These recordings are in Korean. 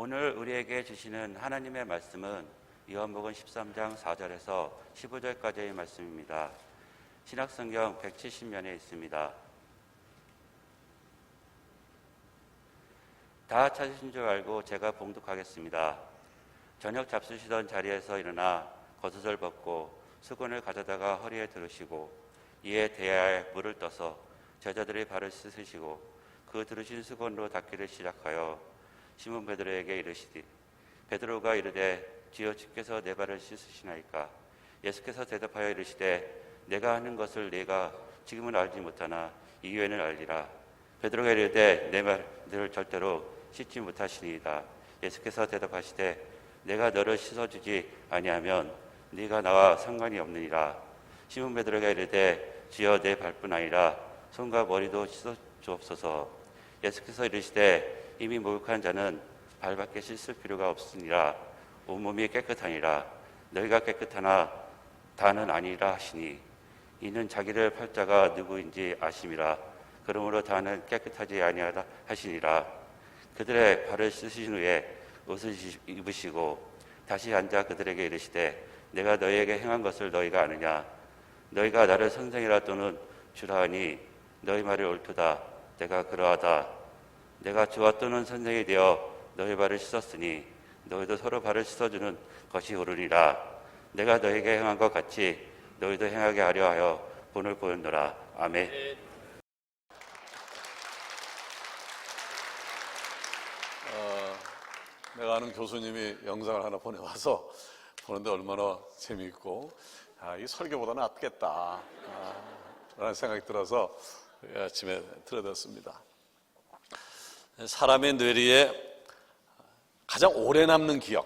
오늘 우리에게 주시는 하나님의 말씀은 요한복음 13장 4절에서 15절까지의 말씀입니다. 신약성경 170면에 있습니다. 다 찾으신 줄 알고 제가 봉독하겠습니다. 저녁 잡수시던 자리에서 일어나 겉옷을 벗고 수건을 가져다가 허리에 두르시고 이에 대야에 물을 떠서 제자들의 발을 씻으시고 그 두르신 수건으로 닦기를 시작하여 시몬 베드로에게 이르시되 베드로가 이르되 주여 주께서 내 발을 씻으시나이까? 예수께서 대답하여 이르시되 내가 하는 것을 네가 지금은 알지 못하나 이후에는 알리라. 베드로가 이르되 내 발을 절대로 씻지 못하시니이다. 예수께서 대답하시되 내가 너를 씻어주지 아니하면 네가 나와 상관이 없느니라. 시몬 베드로가 이르되 주여 내 발뿐 아니라 손과 머리도 씻어 주옵소서. 예수께서 이르시되 이미 목욕한 자는 발밖에 씻을 필요가 없으니라. 온몸이 깨끗하니라. 너희가 깨끗하나 다는 아니라 하시니 이는 자기를 팔 자가 누구인지 아심이라. 그러므로 다는 깨끗하지 아니하다 하시니라. 그들의 발을 씻으신 후에 옷을 입으시고 다시 앉아 그들에게 이르시되 내가 너희에게 행한 것을 너희가 아느냐? 너희가 나를 선생이라 또는 주라 하니 너희 말이 옳도다. 내가 그러하다. 내가 주와 또는 선생이 되어 너희 발을 씻었으니 너희도 서로 발을 씻어주는 것이 옳으니라. 내가 너희에게 행한 것 같이 너희도 행하게 하려 하여 본을 보였노라. 아멘. 내가 아는 교수님이 영상을 하나 보내와서 보는데 얼마나 재미있고 이 설교보다 낫겠다 라는 생각이 들어서 아침에 들어뒀습니다. 사람의 뇌리에 가장 오래 남는 기억이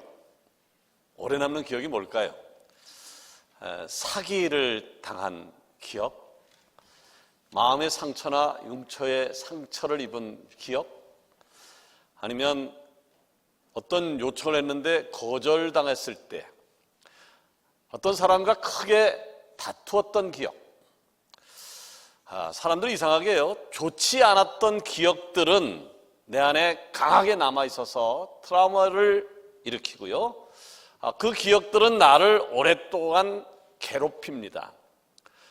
뭘까요? 사기를 당한 기억, 마음의 상처나 융처의 상처를 입은 기억, 아니면 어떤 요청을 했는데 거절당했을 때 어떤 사람과 크게 다투었던 기억. 사람들이 이상하게요, 좋지 않았던 기억들은 내 안에 강하게 남아있어서 트라우마를 일으키고요, 그 기억들은 나를 오랫동안 괴롭힙니다.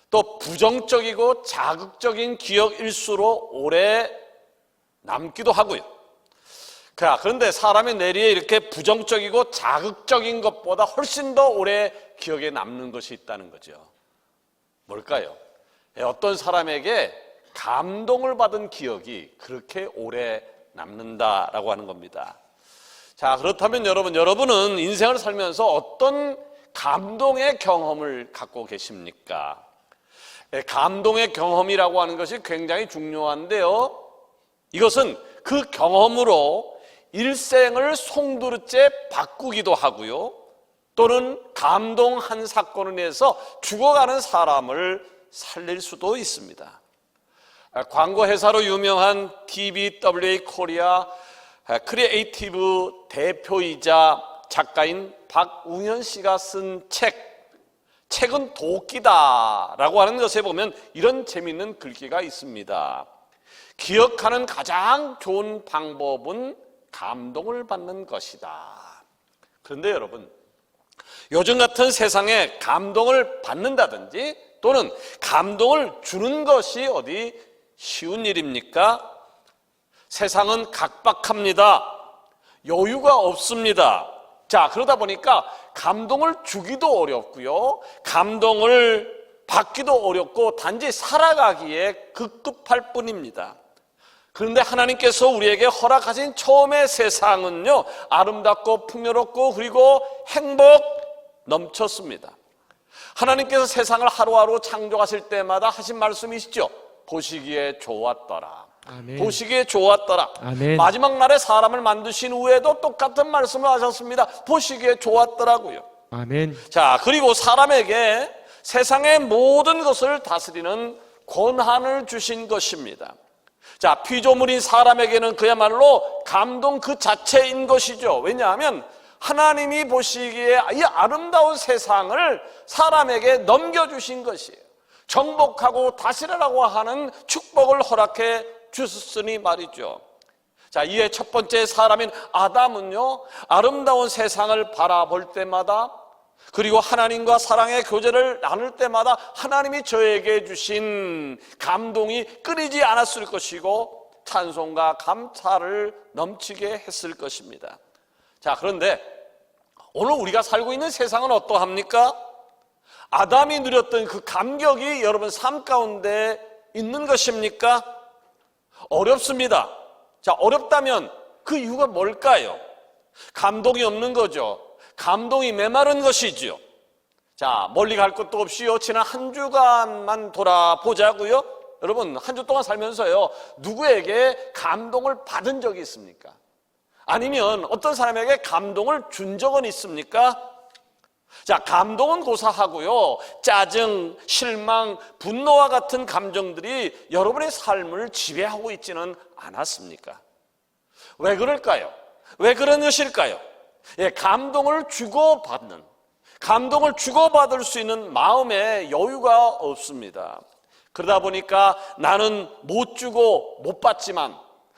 또 부정적이고 자극적인 기억일수록 오래 남기도 하고요. 그런데 사람의 뇌리에 이렇게 부정적이고 자극적인 것보다 훨씬 더 오래 기억에 남는 것이 있다는 거죠. 뭘까요? 어떤 사람에게 감동을 받은 기억이 그렇게 오래 남는다라고 하는 겁니다. 자, 그렇다면 여러분은 인생을 살면서 어떤 감동의 경험을 갖고 계십니까? 감동의 경험이라고 하는 것이 굉장히 중요한데요, 이것은 그 경험으로 일생을 송두리째 바꾸기도 하고요, 또는 감동 한 사건을 인해서 죽어가는 사람을 살릴 수도 있습니다. 광고 회사로 유명한 TBWA 코리아 크리에이티브 대표이자 작가인 박웅현 씨가 쓴 책은 도끼다라고 하는 것에 보면 이런 재미있는 글귀가 있습니다. 기억하는 가장 좋은 방법은 감동을 받는 것이다. 그런데 여러분, 요즘 같은 세상에 감동을 받는다든지 또는 감동을 주는 것이 어디 쉬운 일입니까? 세상은 각박합니다. 여유가 없습니다. 자, 그러다 보니까 감동을 주기도 어렵고요, 감동을 받기도 어렵고 단지 살아가기에 급급할 뿐입니다. 그런데 하나님께서 우리에게 허락하신 처음의 세상은요, 아름답고 풍요롭고 그리고 행복 넘쳤습니다. 하나님께서 세상을 하루하루 창조하실 때마다 하신 말씀이시죠. 보시기에 좋았더라. 아멘. 보시기에 좋았더라. 아멘. 마지막 날에 사람을 만드신 후에도 똑같은 말씀을 하셨습니다. 보시기에 좋았더라고요. 아멘. 자, 그리고 사람에게 세상의 모든 것을 다스리는 권한을 주신 것입니다. 자, 피조물인 사람에게는 그야말로 감동 그 자체인 것이죠. 왜냐하면 하나님이 보시기에 이 아름다운 세상을 사람에게 넘겨주신 것이에요. 정복하고 다스리라고 하는 축복을 허락해 주셨으니 말이죠. 자, 이에 첫 번째 사람인 아담은요, 아름다운 세상을 바라볼 때마다, 그리고 하나님과 사랑의 교제를 나눌 때마다 하나님이 저에게 주신 감동이 끊이지 않았을 것이고 찬송과 감사를 넘치게 했을 것입니다. 자, 그런데 오늘 우리가 살고 있는 세상은 어떠합니까? 아담이 누렸던 그 감격이 여러분 삶 가운데 있는 것입니까? 어렵습니다. 자, 어렵다면 그 이유가 뭘까요? 감동이 없는 거죠. 감동이 메마른 것이지요. 자, 멀리 갈 것도 없이요, 지난 한 주간만 돌아보자고요. 여러분, 한 주 동안 살면서요, 누구에게 감동을 받은 적이 있습니까? 아니면 어떤 사람에게 감동을 준 적은 있습니까? 자, 감동은 고사하고요, 짜증, 실망, 분노와 같은 감정들이 여러분의 삶을 지배하고 있지는 않았습니까? 왜 그럴까요? 왜 그런 것일까요? 예, 감동을 주고받는, 감동을 주고받을 수 있는 마음의 여유가 없습니다. 그러다 보니까 나는 못 주고 못 받지만,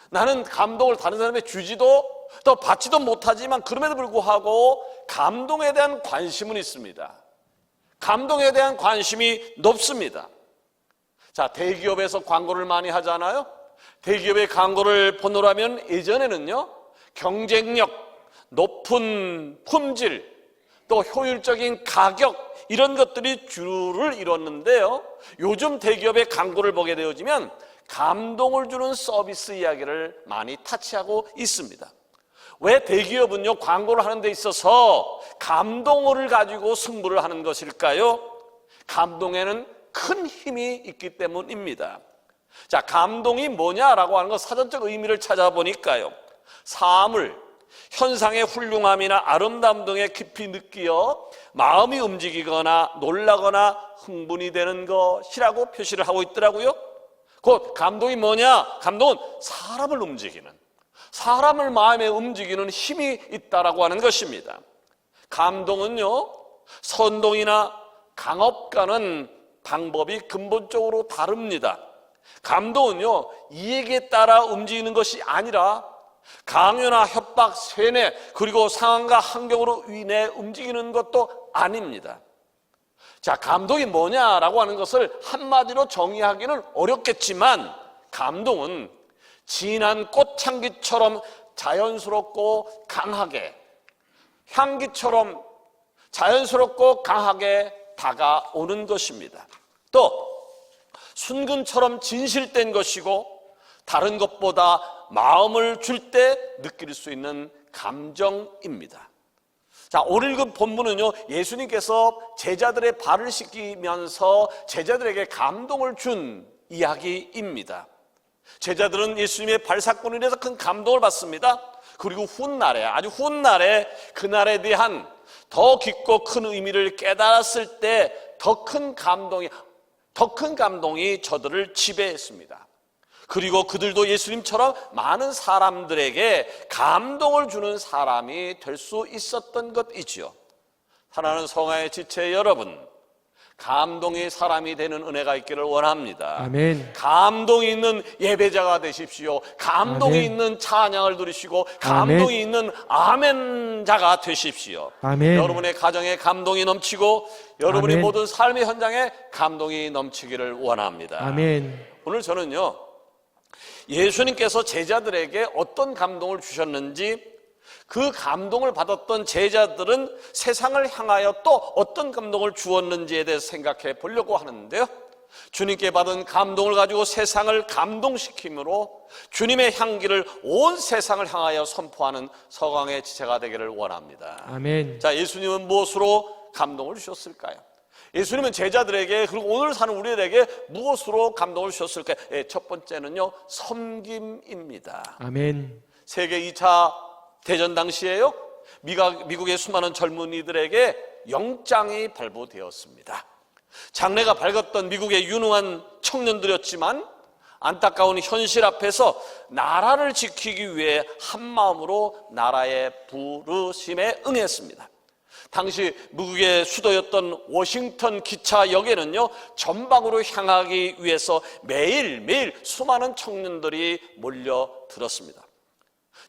나는 감동을 다른 사람에게 주지도 또 받지도 못하지만, 그럼에도 불구하고 감동에 대한 관심은 있습니다. 감동에 대한 관심이 높습니다. 자, 대기업에서 광고를 많이 하잖아요. 대기업의 광고를 보느라면 예전에는요, 경쟁력, 높은 품질, 또 효율적인 가격, 이런 것들이 주를 이뤘는데요, 요즘 대기업의 광고를 보게 되어지면 감동을 주는 서비스 이야기를 많이 타치하고 있습니다. 왜 대기업은요, 광고를 하는 데 있어서 감동을 가지고 승부를 하는 것일까요? 감동에는 큰 힘이 있기 때문입니다. 자, 감동이 뭐냐라고 하는 것, 사전적 의미를 찾아보니까요, 사물, 현상의 훌륭함이나 아름다움 등에 깊이 느끼어 마음이 움직이거나 놀라거나 흥분이 되는 것이라고 표시를 하고 있더라고요. 곧 감동이 뭐냐? 감동은 사람을 움직이는, 사람을 마음에 움직이는 힘이 있다라고 하는 것입니다. 감동은요, 선동이나 강업과는 방법이 근본적으로 다릅니다. 감동은요, 이익에 따라 움직이는 것이 아니라 강요나 협박, 세뇌, 그리고 상황과 환경으로 인해 움직이는 것도 아닙니다. 자, 감동이 뭐냐라고 하는 것을 한마디로 정의하기는 어렵겠지만, 감동은 진한 꽃향기처럼 자연스럽고 강하게, 향기처럼 자연스럽고 강하게 다가오는 것입니다. 또 순금처럼 진실된 것이고, 다른 것보다 마음을 줄 때 느낄 수 있는 감정입니다. 자, 오늘 읽은 본문은요, 예수님께서 제자들의 발을 씻기면서 제자들에게 감동을 준 이야기입니다. 제자들은 예수님의 발사건에 대해서 큰 감동을 받습니다. 그리고 훗날에, 아주 훗날에 그날에 대한 더 깊고 큰 의미를 깨달았을 때 더 큰 감동이 저들을 지배했습니다. 그리고 그들도 예수님처럼 많은 사람들에게 감동을 주는 사람이 될 수 있었던 것이지요. 사랑하는 성화의 지체 여러분, 감동의 사람이 되는 은혜가 있기를 원합니다. 아멘. 감동이 있는 예배자가 되십시오. 감동이 아멘. 있는 찬양을 누리시고 감동이 아멘. 있는 아멘자가 되십시오. 아멘. 여러분의 가정에 감동이 넘치고 여러분의 아멘. 모든 삶의 현장에 감동이 넘치기를 원합니다. 아멘. 오늘 저는요, 예수님께서 제자들에게 어떤 감동을 주셨는지, 그 감동을 받았던 제자들은 세상을 향하여 또 어떤 감동을 주었는지에 대해서 생각해 보려고 하는데요, 주님께 받은 감동을 가지고 세상을 감동시킴으로 주님의 향기를 온 세상을 향하여 선포하는 서강의 지체가 되기를 원합니다. 아멘. 자, 예수님은 무엇으로 감동을 주셨을까요? 예수님은 제자들에게, 그리고 오늘 사는 우리들에게 무엇으로 감동을 주셨을까요? 첫 번째는요, 섬김입니다. 아멘. 세계 2차 대전 당시에요, 미국의 수많은 젊은이들에게 영장이 발부되었습니다. 장래가 밝았던 미국의 유능한 청년들이었지만 안타까운 현실 앞에서 나라를 지키기 위해 한마음으로 나라의 부르심에 응했습니다. 당시 미국의 수도였던 워싱턴 기차역에는요, 전방으로 향하기 위해서 매일매일 수많은 청년들이 몰려들었습니다.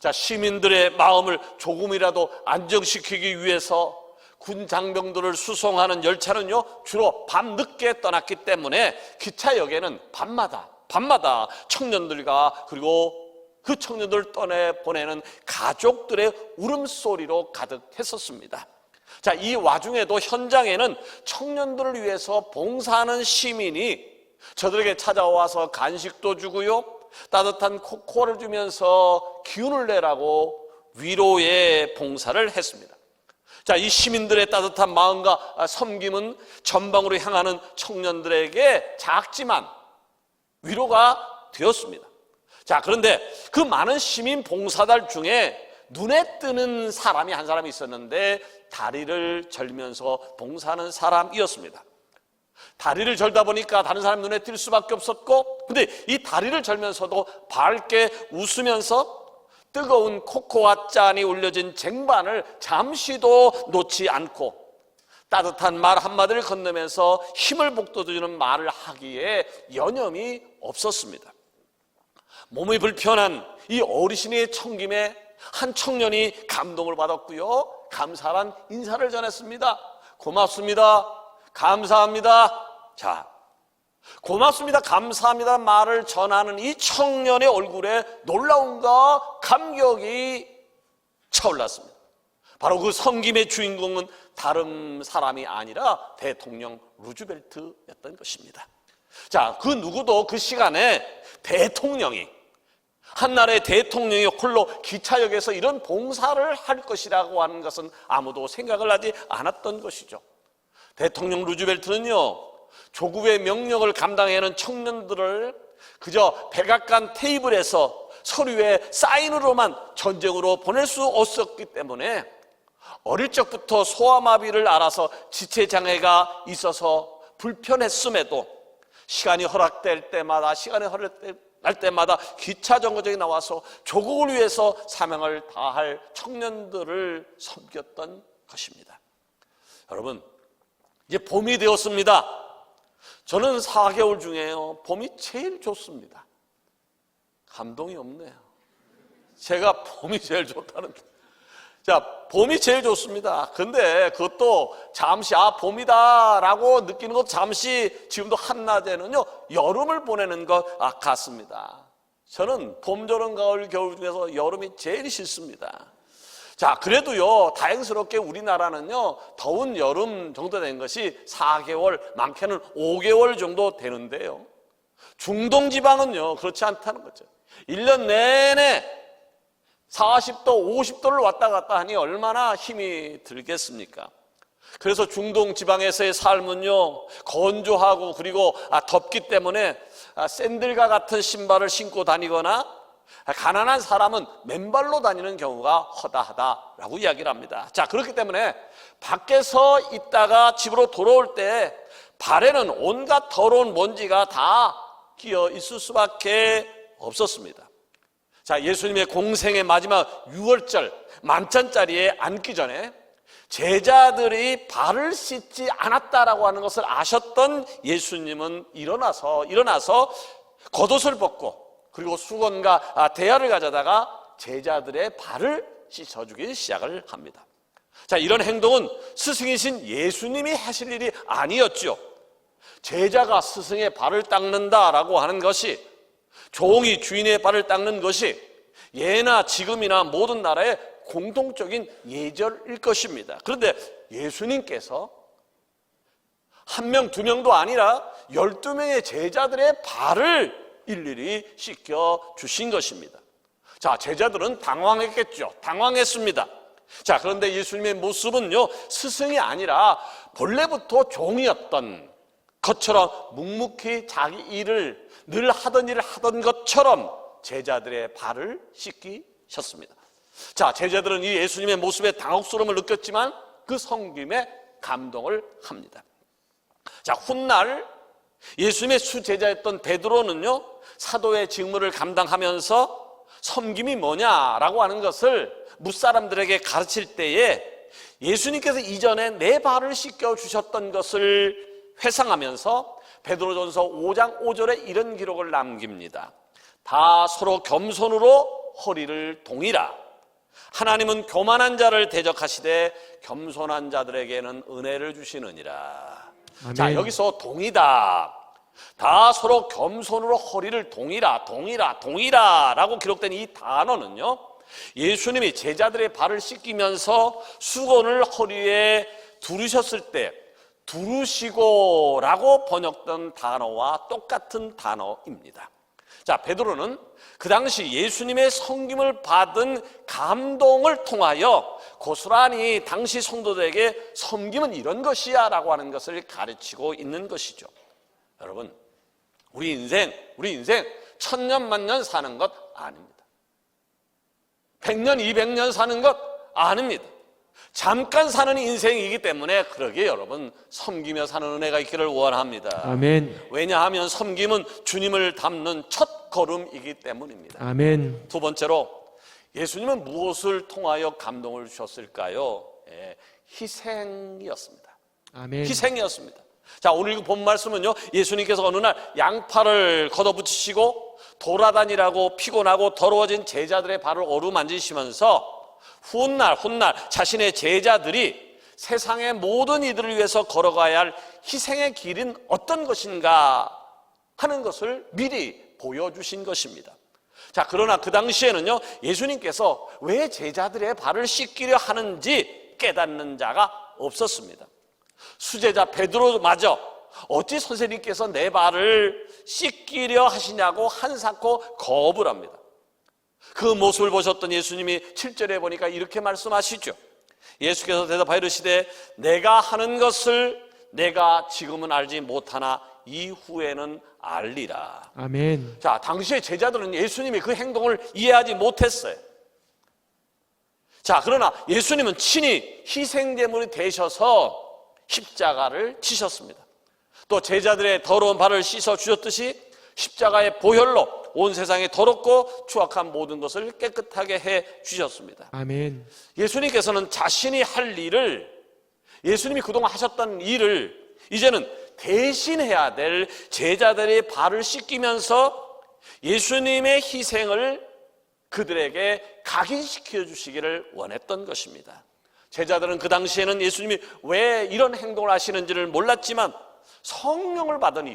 자, 시민들의 마음을 조금이라도 안정시키기 위해서 군 장병들을 수송하는 열차는요 주로 밤늦게 떠났기 때문에 기차역에는 밤마다 청년들과 그리고 그 청년들을 떠내보내는 가족들의 울음소리로 가득했었습니다. 자, 이 와중에도 현장에는 청년들을 위해서 봉사하는 시민이 저들에게 찾아와서 간식도 주고요, 따뜻한 코코아를 주면서 기운을 내라고 위로의 봉사를 했습니다. 자, 이 시민들의 따뜻한 마음과 섬김은 전방으로 향하는 청년들에게 작지만 위로가 되었습니다. 자, 그런데 그 많은 시민 봉사단 중에 눈에 띄는 사람이 한 사람이 있었는데 다리를 절면서 봉사하는 사람이었습니다. 다리를 절다 보니까 다른 사람 눈에 띌 수밖에 없었고, 근데 이 다리를 절면서도 밝게 웃으면서 뜨거운 코코아 잔이 올려진 쟁반을 잠시도 놓지 않고 따뜻한 말 한마디를 건네면서 힘을 북돋워주는 말을 하기에 여념이 없었습니다. 몸이 불편한 이 어르신의 청김에 한 청년이 감동을 받았고요, 감사한 인사를 전했습니다. 고맙습니다. 감사합니다. 자, 고맙습니다, 감사합니다 말을 전하는 이 청년의 얼굴에 놀라움과 감격이 차올랐습니다. 바로 그 섬김의 주인공은 다른 사람이 아니라 대통령 루즈벨트였던 것입니다. 자, 그 누구도 그 시간에 한 나라의 대통령이 홀로 기차역에서 이런 봉사를 할 것이라고 하는 것은 아무도 생각을 하지 않았던 것이죠. 대통령 루즈벨트는요, 조국의 명령을 감당해야 하는 청년들을 그저 백악관 테이블에서 서류에 사인으로만 전쟁으로 보낼 수 없었기 때문에 어릴 적부터 소아마비를 앓아서 지체장애가 있어서 불편했음에도 시간이 허락될 때마다 기차 정거장에 나와서 조국을 위해서 사명을 다할 청년들을 섬겼던 것입니다. 여러분, 이제 봄이 되었습니다. 저는 4개월 중에요, 봄이 제일 좋습니다. 감동이 없네요. 제가 봄이 제일 좋다는. 자, 봄이 제일 좋습니다. 근데 그것도 잠시 봄이다라고 느끼는 것 잠시, 지금도 한낮에는요 여름을 보내는 것 같습니다. 저는 봄, 여름, 가을, 겨울 중에서 여름이 제일 싫습니다. 자, 그래도요 다행스럽게 우리나라는요 더운 여름 정도 된 것이 4개월, 많게는 5개월 정도 되는데요, 중동 지방은요 그렇지 않다는 거죠. 1년 내내 40도, 50도를 왔다 갔다 하니 얼마나 힘이 들겠습니까? 그래서 중동 지방에서의 삶은요 건조하고 그리고 덥기 때문에 샌들과 같은 신발을 신고 다니거나 가난한 사람은 맨발로 다니는 경우가 허다하다라고 이야기를 합니다. 자, 그렇기 때문에 밖에서 있다가 집으로 돌아올 때 발에는 온갖 더러운 먼지가 다 끼어 있을 수밖에 없었습니다. 자, 예수님의 공생의 마지막 6월절 만찬자리에 앉기 전에 제자들이 발을 씻지 않았다라고 하는 것을 아셨던 예수님은 일어나서 겉옷을 벗고 그리고 수건과 대야를 가져다가 제자들의 발을 씻어주기 시작을 합니다. 자, 이런 행동은 스승이신 예수님이 하실 일이 아니었죠. 제자가 스승의 발을 닦는다라고 하는 것이, 종이 주인의 발을 닦는 것이 예나 지금이나 모든 나라의 공통적인 예절일 것입니다. 그런데 예수님께서 한 명, 두 명도 아니라 12명의 제자들의 발을 일일이 씻겨 주신 것입니다. 자, 제자들은 당황했겠죠. 당황했습니다. 자, 그런데 예수님의 모습은요 스승이 아니라 본래부터 종이었던 것처럼 묵묵히 자기 일을 늘 하던 일을 하던 것처럼 제자들의 발을 씻기셨습니다. 자, 제자들은 이 예수님의 모습에 당혹스러움을 느꼈지만 그 섬김에 감동을 합니다. 자, 훗날 예수님의 수제자였던 베드로는요 사도의 직무를 감당하면서 섬김이 뭐냐라고 하는 것을 뭇사람들에게 가르칠 때에 예수님께서 이전에 내 발을 씻겨주셨던 것을 회상하면서 베드로전서 5장 5절에 이런 기록을 남깁니다. 다 서로 겸손으로 허리를 동이라. 하나님은 교만한 자를 대적하시되 겸손한 자들에게는 은혜를 주시느니라. 아멘. 자, 여기서 동이다. 다 서로 겸손으로 허리를 동이라 라고 기록된 이 단어는요, 예수님이 제자들의 발을 씻기면서 수건을 허리에 두르셨을 때 두르시고 라고 번역된 단어와 똑같은 단어입니다. 자, 베드로는 그 당시 예수님의 섬김을 받은 감동을 통하여 고스란히 당시 성도들에게 섬김은 이런 것이야 라고 하는 것을 가르치고 있는 것이죠. 여러분, 우리 인생 1000년 만년 사는 것 아닙니다. 100년 200년 사는 것 아닙니다. 잠깐 사는 인생이기 때문에 그러기에 여러분 섬기며 사는 은혜가 있기를 원합니다. 아멘. 왜냐하면 섬김은 주님을 닮는 첫 걸음이기 때문입니다. 아멘. 두 번째로 예수님은 무엇을 통하여 감동을 주셨을까요? 희생이었습니다. 아멘. 희생이었습니다. 자, 오늘 본 말씀은요, 예수님께서 어느 날 양팔을 걷어붙이시고 돌아다니라고 피곤하고 더러워진 제자들의 발을 어루만지시면서 훗날 자신의 제자들이 세상의 모든 이들을 위해서 걸어가야 할 희생의 길은 어떤 것인가 하는 것을 미리 보여주신 것입니다. 자, 그러나 그 당시에는요, 예수님께서 왜 제자들의 발을 씻기려 하는지 깨닫는 자가 없었습니다. 수제자 베드로마저 어찌 선생님께서 내 발을 씻기려 하시냐고 한사코 거부를 합니다. 그 모습을 보셨던 예수님이 7절에 보니까 이렇게 말씀하시죠. 예수께서 대답하여 이르시되 내가 하는 것을 내가 지금은 알지 못하나 이후에는 알리라. 아멘. 자, 당시의 제자들은 예수님이 그 행동을 이해하지 못했어요. 자, 그러나 예수님은 친히 희생제물이 되셔서 십자가를 지셨습니다. 또 제자들의 더러운 발을 씻어 주셨듯이 십자가의 보혈로 온 세상에 더럽고 추악한 모든 것을 깨끗하게 해 주셨습니다. 아멘. 예수님께서는 자신이 할 일을, 예수님이 그동안 하셨던 일을 이제는 대신해야 될 제자들의 발을 씻기면서 예수님의 희생을 그들에게 각인시켜 주시기를 원했던 것입니다. 제자들은 그 당시에는 예수님이 왜 이런 행동을 하시는지를 몰랐지만 성령을 받은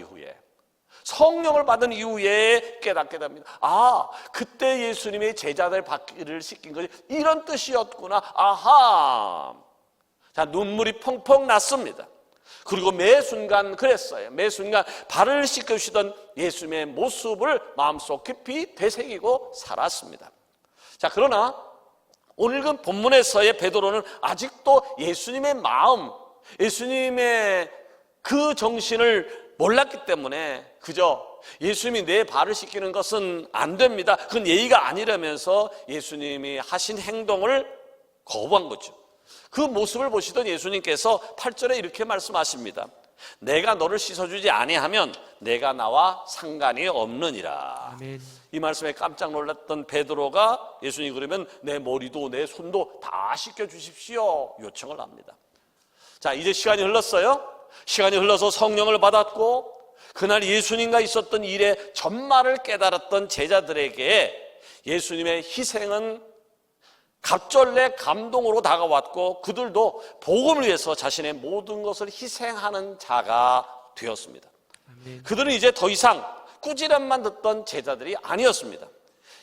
이후에 깨닫게 됩니다. 아, 그때 예수님의 제자들 발을 씻긴 것이 이런 뜻이었구나. 아하. 자, 눈물이 펑펑 났습니다. 그리고 매 순간 그랬어요. 매 순간 발을 씻겨주시던 예수님의 모습을 마음속 깊이 되새기고 살았습니다. 자, 그러나 오늘 그 본문에서의 베드로는 아직도 예수님의 마음, 예수님의 그 정신을 몰랐기 때문에 그저 예수님이 내 발을 씻기는 것은 안 됩니다, 그건 예의가 아니라면서 예수님이 하신 행동을 거부한 거죠. 그 모습을 보시던 예수님께서 8절에 이렇게 말씀하십니다. 내가 너를 씻어주지 아니하면 내가 나와 상관이 없느니라. 아멘. 이 말씀에 깜짝 놀랐던 베드로가 예수님 그러면 내 머리도 내 손도 다 씻겨주십시오 요청을 합니다. 자, 이제 시간이 흘렀어요. 시간이 흘러서 성령을 받았고 그날 예수님과 있었던 일의 전말을 깨달았던 제자들에게 예수님의 희생은 갑절의 감동으로 다가왔고 그들도 복음을 위해서 자신의 모든 것을 희생하는 자가 되었습니다. 아멘. 그들은 이제 더 이상 꾸지람만 듣던 제자들이 아니었습니다.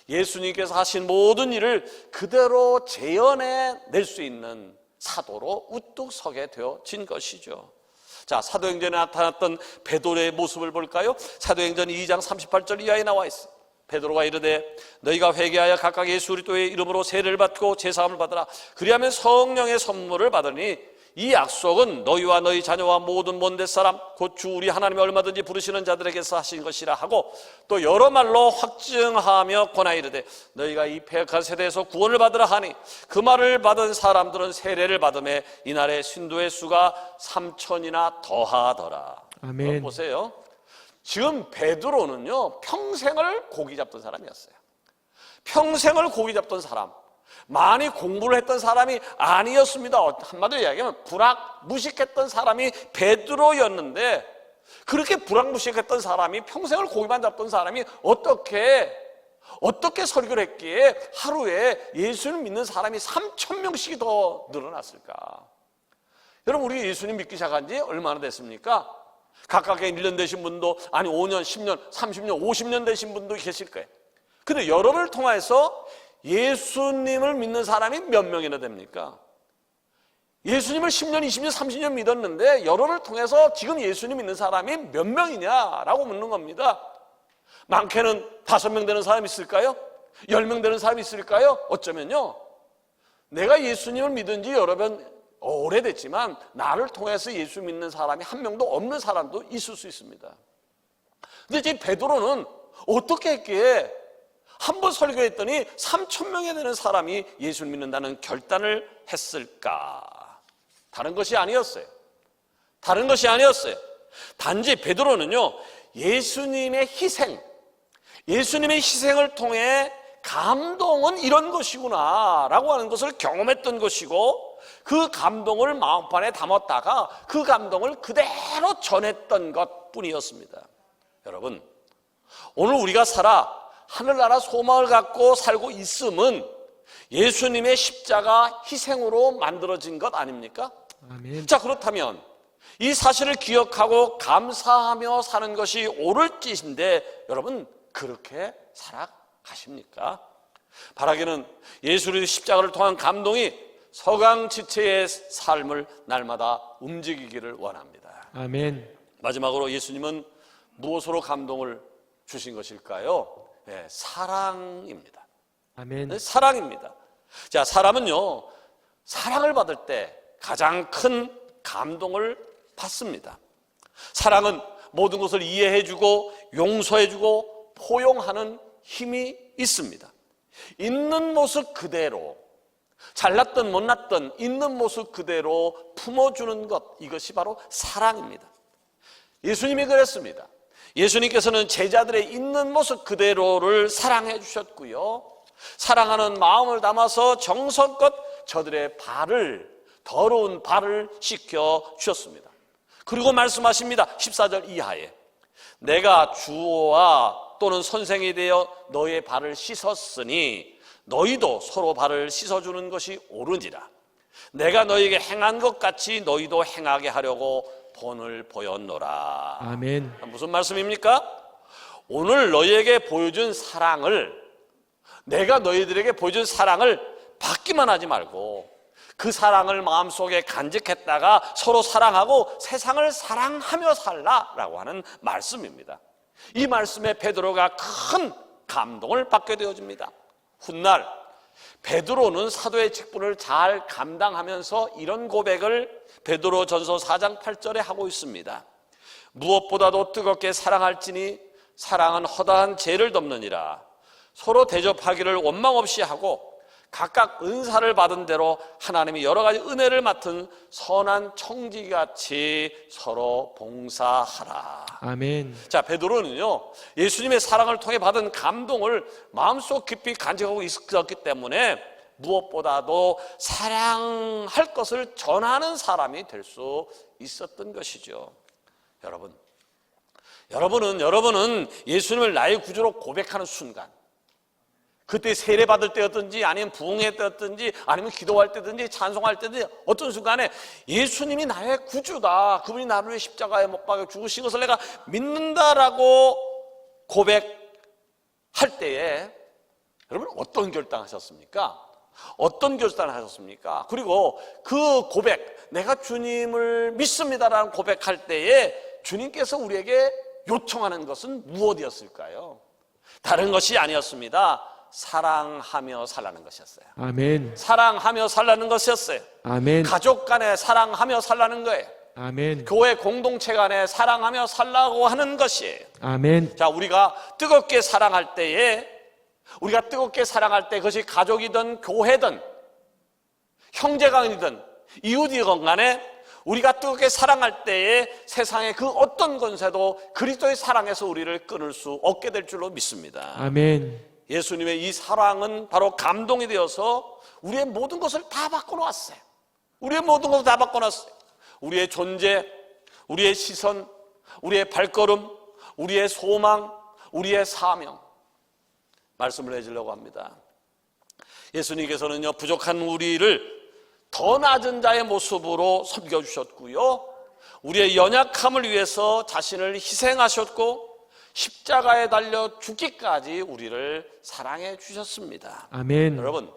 예수님께서 하신 모든 일을 그대로 재현해낼 수 있는 사도로 우뚝 서게 되어진 것이죠. 자, 사도행전에 나타났던 베드로의 모습을 볼까요? 사도행전 2장 38절 이하에 나와 있습니다. 베드로가 이르되 너희가 회개하여 각각 예수 그리스도의 이름으로 세례를 받고 제사함을 받으라. 그리하면 성령의 선물을 받으니 이 약속은 너희와 너희 자녀와 모든 먼데 사람 곧 주 우리 하나님이 얼마든지 부르시는 자들에게서 하신 것이라 하고 또 여러 말로 확증하며 권하여 이르되 너희가 이 패역한 세대에서 구원을 받으라 하니 그 말을 받은 사람들은 세례를 받음에 이날의 신도의 수가 3,000이나 더하더라. 아멘. 보세요. 지금 베드로는요 평생을 고기 잡던 사람이었어요. 평생을 고기 잡던 사람, 많이 공부를 했던 사람이 아니었습니다. 한마디로 이야기하면 불학무식했던 사람이 베드로였는데 그렇게 불학무식했던 사람이 평생을 고기만 잡던 사람이 어떻게 어떻게 설교를 했기에 하루에 예수를 믿는 사람이 3,000명씩이 더 늘어났을까? 여러분, 우리 예수님 믿기 시작한 지 얼마나 됐습니까? 각각의 1년 되신 분도, 아니 5년, 10년, 30년, 50년 되신 분도 계실 거예요. 근데 여러분을 통해서 예수님을 믿는 사람이 몇 명이나 됩니까? 예수님을 10년, 20년, 30년 믿었는데 여러분을 통해서 지금 예수님 믿는 사람이 몇 명이냐라고 묻는 겁니다. 많게는 5명 되는 사람이 있을까요? 10명 되는 사람이 있을까요? 어쩌면요, 내가 예수님을 믿은 지 여러 번 오래됐지만 나를 통해서 예수 믿는 사람이 한 명도 없는 사람도 있을 수 있습니다. 근데 지금 베드로는 어떻게 했기에 한 번 설교했더니 3,000명에 되는 사람이 예수를 믿는다는 결단을 했을까? 다른 것이 아니었어요. 다른 것이 아니었어요. 단지 베드로는요, 예수님의 희생을 통해 감동은 이런 것이구나 라고 하는 것을 경험했던 것이고, 그 감동을 마음판에 담았다가 그 감동을 그대로 전했던 것뿐이었습니다. 여러분, 오늘 우리가 하늘나라 소망을 갖고 살고 있음은 예수님의 십자가 희생으로 만들어진 것 아닙니까? 아멘. 자, 그렇다면 이 사실을 기억하고 감사하며 사는 것이 옳을 짓인데 여러분, 그렇게 살아가십니까? 바라기는 예수의 십자가를 통한 감동이 서강지체의 삶을 날마다 움직이기를 원합니다. 아멘. 마지막으로 예수님은 무엇으로 감동을 주신 것일까요? 네, 사랑입니다. 아멘. 네, 사랑입니다. 자, 사람은요, 사랑을 받을 때 가장 큰 감동을 받습니다. 사랑은 모든 것을 이해해주고 용서해주고 포용하는 힘이 있습니다. 있는 모습 그대로, 잘났던 못났던 있는 모습 그대로 품어주는 것, 이것이 바로 사랑입니다. 예수님이 그랬습니다. 예수님께서는 제자들의 있는 모습 그대로를 사랑해 주셨고요, 사랑하는 마음을 담아서 정성껏 저들의 더러운 발을 씻겨 주셨습니다. 그리고 말씀하십니다. 14절 이하에, 내가 주와 또는 선생이 되어 너의 발을 씻었으니 너희도 서로 발을 씻어주는 것이 옳으니라. 내가 너희에게 행한 것 같이 너희도 행하게 하려고 본을 보였노라. 아멘. 무슨 말씀입니까? 오늘 너희에게 보여준 사랑을, 내가 너희들에게 보여준 사랑을 받기만 하지 말고 그 사랑을 마음속에 간직했다가 서로 사랑하고 세상을 사랑하며 살라라고 하는 말씀입니다. 이 말씀에 베드로가 큰 감동을 받게 되어집니다. 훗날 베드로는 사도의 직분을 잘 감당하면서 이런 고백을 베드로전서 4장 8절에 하고 있습니다. 무엇보다도 뜨겁게 사랑할지니 사랑은 허다한 죄를 덮느니라. 서로 대접하기를 원망 없이 하고 각각 은사를 받은 대로 하나님이 여러 가지 은혜를 맡은 선한 청지기같이 서로 봉사하라. 아멘. 자, 베드로는요, 예수님의 사랑을 통해 받은 감동을 마음속 깊이 간직하고 있었기 때문에 무엇보다도 사랑할 것을 전하는 사람이 될 수 있었던 것이죠. 여러분은 예수님을 나의 구주로 고백하는 순간, 그때 세례받을 때였든지 아니면 부흥회 때였든지 아니면 기도할 때든지 찬송할 때든지 어떤 순간에 예수님이 나의 구주다, 그분이 나를 위해 십자가에 못 박혀 죽으신 것을 내가 믿는다라고 고백할 때에 여러분 어떤 결단하셨습니까? 어떤 결단을 하셨습니까? 그리고 그 고백, 내가 주님을 믿습니다라는 고백할 때에 주님께서 우리에게 요청하는 것은 무엇이었을까요? 다른 것이 아니었습니다. 사랑하며 살라는 것이었어요. 아멘. 사랑하며 살라는 것이었어요. 아멘. 가족 간에 사랑하며 살라는 거예요. 아멘. 교회 공동체 간에 사랑하며 살라고 하는 것이에요. 아멘. 자, 우리가 뜨겁게 사랑할 때에, 그것이 가족이든 교회든 형제간이든 이웃이건 간에 우리가 뜨겁게 사랑할 때에 세상의 그 어떤 권세도 그리스도의 사랑에서 우리를 끊을 수 없게 될 줄로 믿습니다. 아멘. 예수님의 이 사랑은 바로 감동이 되어서 우리의 모든 것을 다 바꿔놓았어요. 우리의 존재, 우리의 시선, 우리의 발걸음, 우리의 소망, 우리의 사명. 말씀을 해주려고 합니다. 예수님께서는요, 부족한 우리를 더 낮은 자의 모습으로 섬겨주셨고요, 우리의 연약함을 위해서 자신을 희생하셨고 십자가에 달려 죽기까지 우리를 사랑해 주셨습니다. 아멘. 여러분,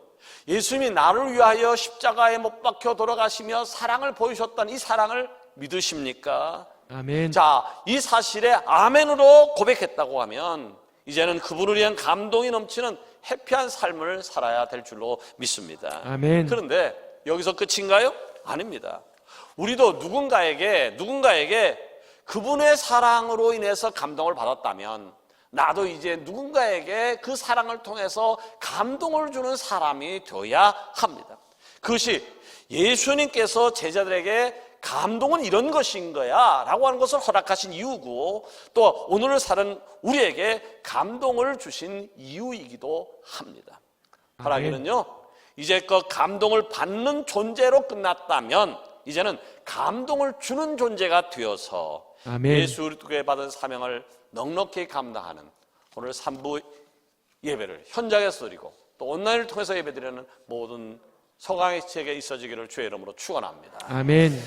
예수님이 나를 위하여 십자가에 못 박혀 돌아가시며 사랑을 보이셨던 이 사랑을 믿으십니까? 아멘. 자, 이 사실에 아멘으로 고백했다고 하면 이제는 그분을 위한 감동이 넘치는 해피한 삶을 살아야 될 줄로 믿습니다. 아멘. 그런데 여기서 끝인가요? 아닙니다. 우리도 누군가에게 그분의 사랑으로 인해서 감동을 받았다면 나도 이제 누군가에게 그 사랑을 통해서 감동을 주는 사람이 되어야 합니다. 그것이 예수님께서 제자들에게 감동은 이런 것인 거야 라고 하는 것을 허락하신 이유고, 또 오늘을 사는 우리에게 감동을 주신 이유이기도 합니다. 바라기는요, 이제껏 감동을 받는 존재로 끝났다면 이제는 감동을 주는 존재가 되어서 아멘. 예수께 받은 사명을 넉넉히 감당하는 오늘 3부 예배를 현장에서 드리고 또 온라인을 통해서 예배드리는 모든 서강의체에게 있어지기를 주의 이름으로 축원합니다. 아멘.